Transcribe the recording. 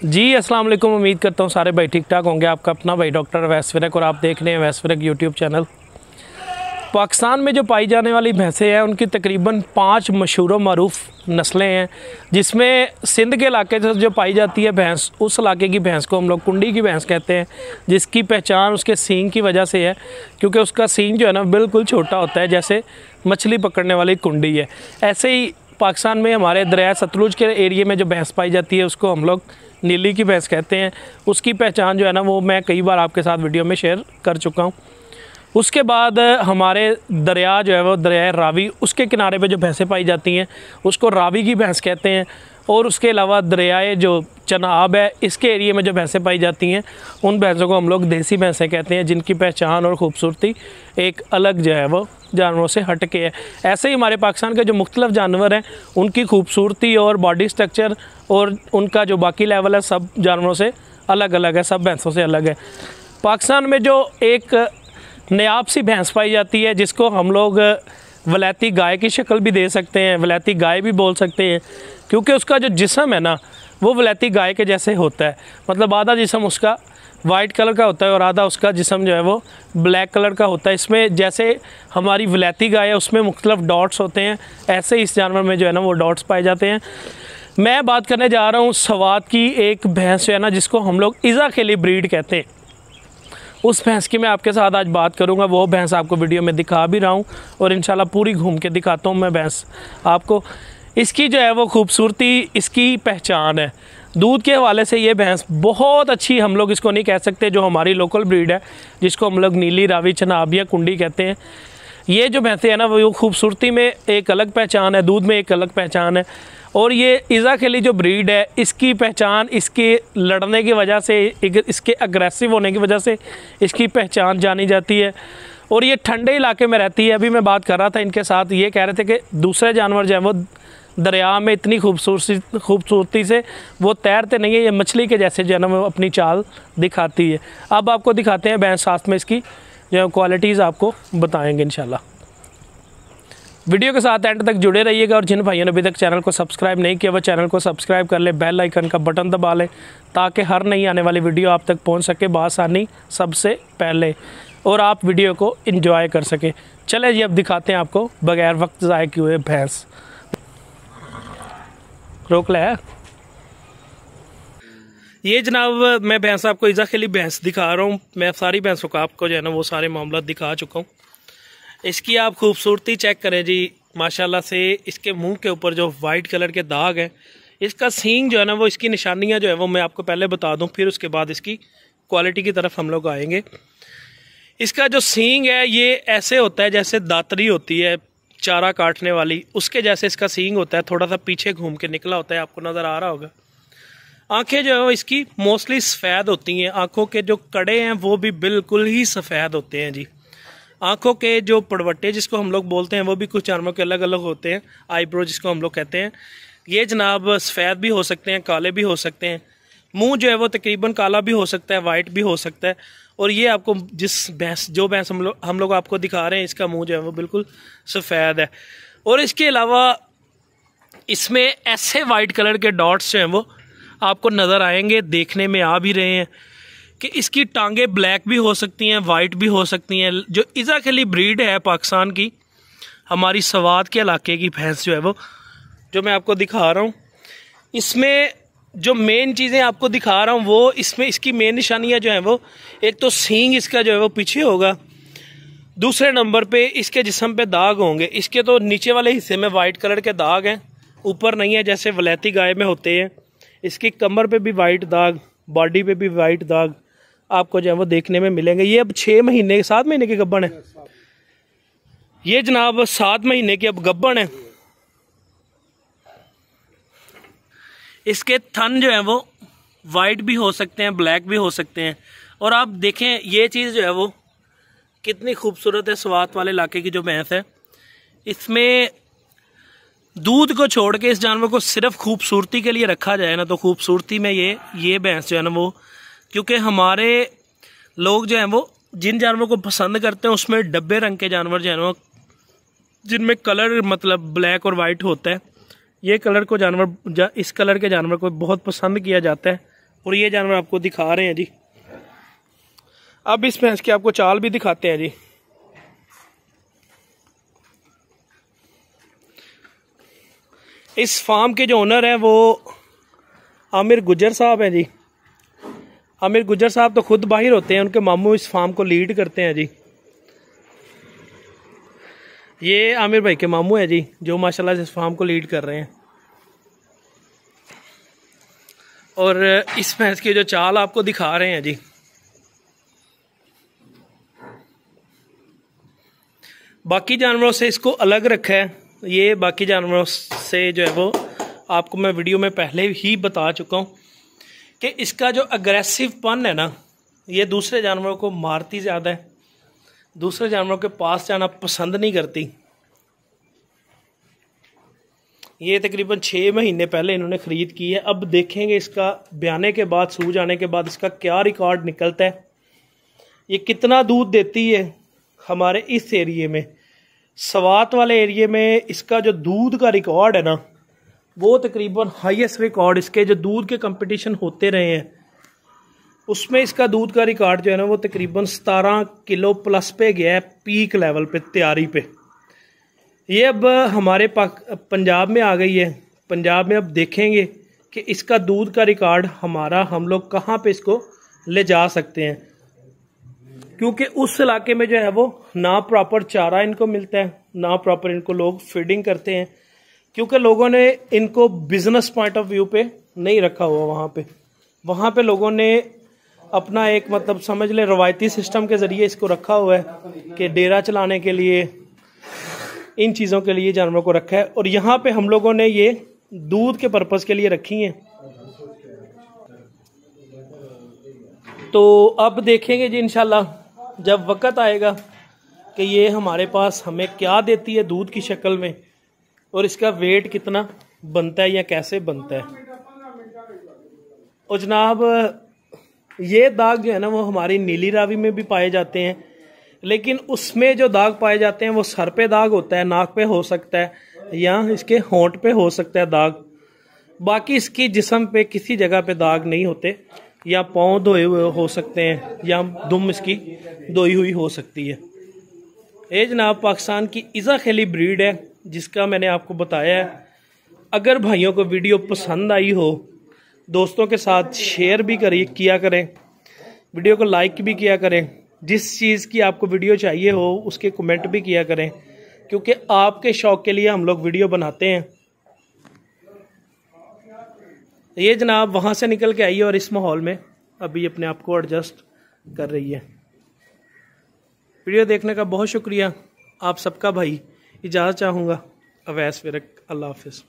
जी अस्सलाम वालेकुम। उम्मीद करता हूँ सारे भाई ठीक ठाक होंगे। आपका अपना भाई डॉक्टर अवैस फ़िरक और आप देख रहे हैं अवैस फ़िरक यूट्यूब चैनल। पाकिस्तान में जो पाई जाने वाली भैंसें हैं उनकी तकरीबन 5 मशहूर मरूफ नस्लें हैं, जिसमें सिंध के इलाके से जो पाई जाती है भैंस, उस इलाके की भैंस को हम लोग कुंडी की भैंस कहते हैं, जिसकी पहचान उसके सींग की वजह से है, क्योंकि उसका सींग जो है ना बिल्कुल छोटा होता है, जैसे मछली पकड़ने वाली कुंडी है। ऐसे ही पाकिस्तान में हमारे दरिया सतलुज के एरिए में जो भैंस पाई जाती है उसको हम लोग नीली की भैंस कहते हैं। उसकी पहचान जो है ना वो मैं कई बार आपके साथ वीडियो में शेयर कर चुका हूँ। उसके बाद हमारे दरिया जो है वो दरिया रावी, उसके किनारे पे जो भैंसें पाई जाती हैं उसको रावी की भैंस कहते हैं। और उसके अलावा दरियाए जो चनाब है, इसके एरिए में जो भैंसें पाई जाती हैं उन भैंसों को हम लोग देसी भैंसें कहते हैं, जिनकी पहचान और ख़ूबसूरती एक अलग जो है वो जानवरों से हट के है। ऐसे ही हमारे पाकिस्तान के जो मुख्तलिफ़ जानवर हैं उनकी खूबसूरती और बॉडी स्ट्रक्चर और उनका जो बाकी लेवल है सब जानवरों से अलग अलग है, सब भैंसों से अलग है। पाकिस्तान में जो एक नायाब सी भैंस पाई जाती है जिसको हम लोग वलैती गाय की शक्ल भी दे सकते हैं, वलैती गाय भी बोल सकते हैं, क्योंकि उसका जो जिस्म है ना वो वलैती गाय के जैसे होता है। मतलब आधा जिस्म उसका वाइट कलर का होता है और आधा उसका जिस्म जो है वो ब्लैक कलर का होता है। इसमें जैसे हमारी वलैती गाय है उसमें मुख्तलिफ डॉट्स होते हैं, ऐसे ही इस जानवर में जो है ना वो डॉट्स पाए जाते हैं। मैं बात करने जा रहा हूँ सवात की एक भैंस जो है ना जिसको हम लोग इज़ा खेली ब्रीड कहते हैं। उस भैंस की मैं आपके साथ आज बात करूंगा। वो भैंस आपको वीडियो में दिखा भी रहा हूं और इंशाल्लाह पूरी घूम के दिखाता हूं मैं भैंस आपको। इसकी जो है वो खूबसूरती, इसकी पहचान है। दूध के हवाले से ये भैंस बहुत अच्छी, हम लोग इसको नहीं कह सकते जो हमारी लोकल ब्रीड है जिसको हम लोग नीली, रावी, चनाब या कुंडी कहते हैं। ये जो भैंसें हैं ना वो खूबसूरती में एक अलग पहचान है, दूध में एक अलग पहचान है। और ये इज़ा खेली जो ब्रीड है इसकी पहचान इसके लड़ने की वजह से, इसके अग्रेसिव होने की वजह से इसकी पहचान जानी जाती है। और ये ठंडे इलाके में रहती है। अभी मैं बात कर रहा था इनके साथ, ये कह रहे थे कि दूसरे जानवर जो है वो दरिया में इतनी खूबसूरती से वो तैरते नहीं है, ये मछली के जैसे जो है ना वो अपनी चाल दिखाती है। अब आपको दिखाते हैं भैंस, साथ में इसकी जो क्वालिटीज़ आपको बताएँगे इंशाल्लाह। वीडियो के साथ एंड तक जुड़े रहिएगा और जिन भाइयों ने अभी तक चैनल को सब्सक्राइब नहीं किया वो चैनल को सब्सक्राइब कर ले, बेल आइकन का बटन दबा लें ताकि हर नई आने वाली वीडियो आप तक पहुंच सके बआसानी सबसे पहले और आप वीडियो को एंजॉय कर सके। चले जी अब दिखाते हैं आपको बगैर वक्त ज़ाय किए हुए भैंस। रोक ले। ये जनाब मैं भैंस आपको इज़ा खेली भैंस दिखा रहा हूँ। मैं सारी भैंसों को आपको जो है ना वो सारे मामला दिखा चुका हूँ। इसकी आप खूबसूरती चेक करें जी, माशाल्लाह से। इसके मुंह के ऊपर जो वाइट कलर के दाग हैं, इसका सींग जो है ना वो, इसकी निशानियां जो है वो मैं आपको पहले बता दूं, फिर उसके बाद इसकी क्वालिटी की तरफ हम लोग आएंगे। इसका जो सींग है ये ऐसे होता है जैसे दातरी होती है चारा काटने वाली, उसके जैसे इसका सींग होता है, थोड़ा सा पीछे घूम के निकला होता है, आपको नज़र आ रहा होगा। आँखें जो है वो इसकी मोस्टली सफ़ेद होती हैं। आँखों के जो कड़े हैं वो भी बिल्कुल ही सफ़ेद होते हैं जी। आँखों के जो पड़वट्टे जिसको हम लोग बोलते हैं वो भी कुछ जानवरों के अलग अलग होते हैं, आईब्रो जिसको हम लोग कहते हैं। ये जनाब सफ़ेद भी हो सकते हैं, काले भी हो सकते हैं। मुंह जो है वो तकरीबन काला भी हो सकता है, वाइट भी हो सकता है। और ये आपको जो भैंस हम लोग आपको दिखा रहे हैं, इसका मुंह जो है वो बिल्कुल सफ़ेद है। और इसके अलावा इसमें ऐसे वाइट कलर के डॉट्स जो हैं वो आपको नज़र आएंगे, देखने में आ भी रहे हैं कि इसकी टांगे ब्लैक भी हो सकती हैं, वाइट भी हो सकती हैं। जो इज़ा खेली ब्रीड है पाकिस्तान की, हमारी सवात के इलाके की भैंस जो है वो, जो मैं आपको दिखा रहा हूँ, इसमें जो मेन चीज़ें आपको दिखा रहा हूँ वो इसमें इसकी मेन निशानियाँ जो हैं वो, एक तो सींग इसका जो है वो पीछे होगा, दूसरे नंबर पे इसके जिस्म पे दाग होंगे। इसके तो नीचे वाले हिस्से में वाइट कलर के दाग हैं, ऊपर नहीं है जैसे वलैती गाय में होते हैं। इसकी कमर पे भी वाइट दाग, बॉडी पे भी वाइट दाग आपको जो है वो देखने में मिलेंगे। ये अब 7 महीने की गब्बन है। ये जनाब 7 महीने की अब गब्बन है। इसके थन जो है वो वाइट भी हो सकते हैं, ब्लैक भी हो सकते हैं। और आप देखें ये चीज़ जो है वो कितनी खूबसूरत है। सवात वाले इलाके की जो भैंस है, इसमें दूध को छोड़ के इस जानवर को सिर्फ खूबसूरती के लिए रखा जाए ना, तो खूबसूरती में ये भैंस जो है ना वो, क्योंकि हमारे लोग जो हैं वो जिन जानवरों को पसंद करते हैं उसमें डब्बे रंग के जानवर जो है वो, जिनमें कलर मतलब ब्लैक और वाइट होता है, ये कलर को जानवर इस कलर के जानवर को बहुत पसंद किया जाता है। और ये जानवर आपको दिखा रहे हैं जी। अब इस भैंस की आपको चाल भी दिखाते हैं जी। इस फार्म के जो ओनर हैं वो आमिर गुज्जर साहब हैं जी। आमिर गुज्जर साहब तो खुद बाहर होते हैं, उनके मामू इस फार्म को लीड करते हैं जी। ये आमिर भाई के मामू है जी, जो माशाल्लाह से इस फार्म को लीड कर रहे हैं। और इस भैंस की जो चाल आपको दिखा रहे हैं जी। बाकी जानवरों से इसको अलग रखा है। ये बाकी जानवरों से जो है वो आपको मैं वीडियो में पहले ही बता चुका हूँ कि इसका जो अग्रेसिव पन है ना, ये दूसरे जानवरों को मारती ज़्यादा है, दूसरे जानवरों के पास जाना पसंद नहीं करती। ये तकरीबन 6 महीने पहले इन्होंने ख़रीद की है। अब देखेंगे इसका ब्याने के बाद, सूज आने के बाद इसका क्या रिकॉर्ड निकलता है, ये कितना दूध देती है। हमारे इस एरिए में, सवात वाले एरिए में, इसका जो दूध का रिकॉर्ड है ना, वो तकरीबन हाईएस्ट रिकॉर्ड, इसके जो दूध के कंपटीशन होते रहे हैं उसमें इसका दूध का रिकॉर्ड जो है ना वो तकरीबन 17 किलो प्लस पे गया है, पीक लेवल पे, तैयारी पे। ये अब हमारे पंजाब में आ गई है। पंजाब में अब देखेंगे कि इसका दूध का रिकॉर्ड हमारा, हम लोग कहाँ पे इसको ले जा सकते हैं, क्योंकि उस इलाके में जो है वो ना प्रॉपर चारा इनको मिलता है, ना प्रॉपर इनको लोग फीडिंग करते हैं, क्योंकि लोगों ने इनको बिजनेस पॉइंट ऑफ व्यू पे नहीं रखा हुआ। वहाँ पे लोगों ने अपना एक, मतलब समझ ले, रवायती सिस्टम के ज़रिए इसको रखा हुआ है कि डेरा चलाने के लिए, इन चीज़ों के लिए जानवरों को रखा है। और यहाँ पे हम लोगों ने ये दूध के पर्पज़ के लिए रखी हैं। तो अब देखेंगे जी इंशाल्लाह जब वक़्त आएगा कि ये हमारे पास हमें क्या देती है दूध की शक्ल में, और इसका वेट कितना बनता है या कैसे बनता है। और जनाब ये दाग जो है ना वो हमारी नीली रावी में भी पाए जाते हैं, लेकिन उसमें जो दाग पाए जाते हैं वो सर पे दाग होता है, नाक पे हो सकता है, या इसके होंठ पे हो सकता है दाग। बाकी इसकी जिस्म पे किसी जगह पे दाग नहीं होते, या पाँव धोए हुए हो सकते हैं, या दुम इसकी धोई हुई हो सकती है। ये जनाब पाकिस्तान की इज़ा खेली ब्रीड है, जिसका मैंने आपको बताया है। अगर भाइयों को वीडियो पसंद आई हो, दोस्तों के साथ शेयर भी किया करें, वीडियो को लाइक भी किया करें। जिस चीज़ की आपको वीडियो चाहिए हो उसके कमेंट भी किया करें, क्योंकि आपके शौक़ के लिए हम लोग वीडियो बनाते हैं। ये जनाब वहाँ से निकल के आई है और इस माहौल में अभी अपने आप को एडजस्ट कर रही है। वीडियो देखने का बहुत शुक्रिया। आप सबका भाई इजाज़त चाहूँगा। अवैस विरक, अल्लाह हाफिज़।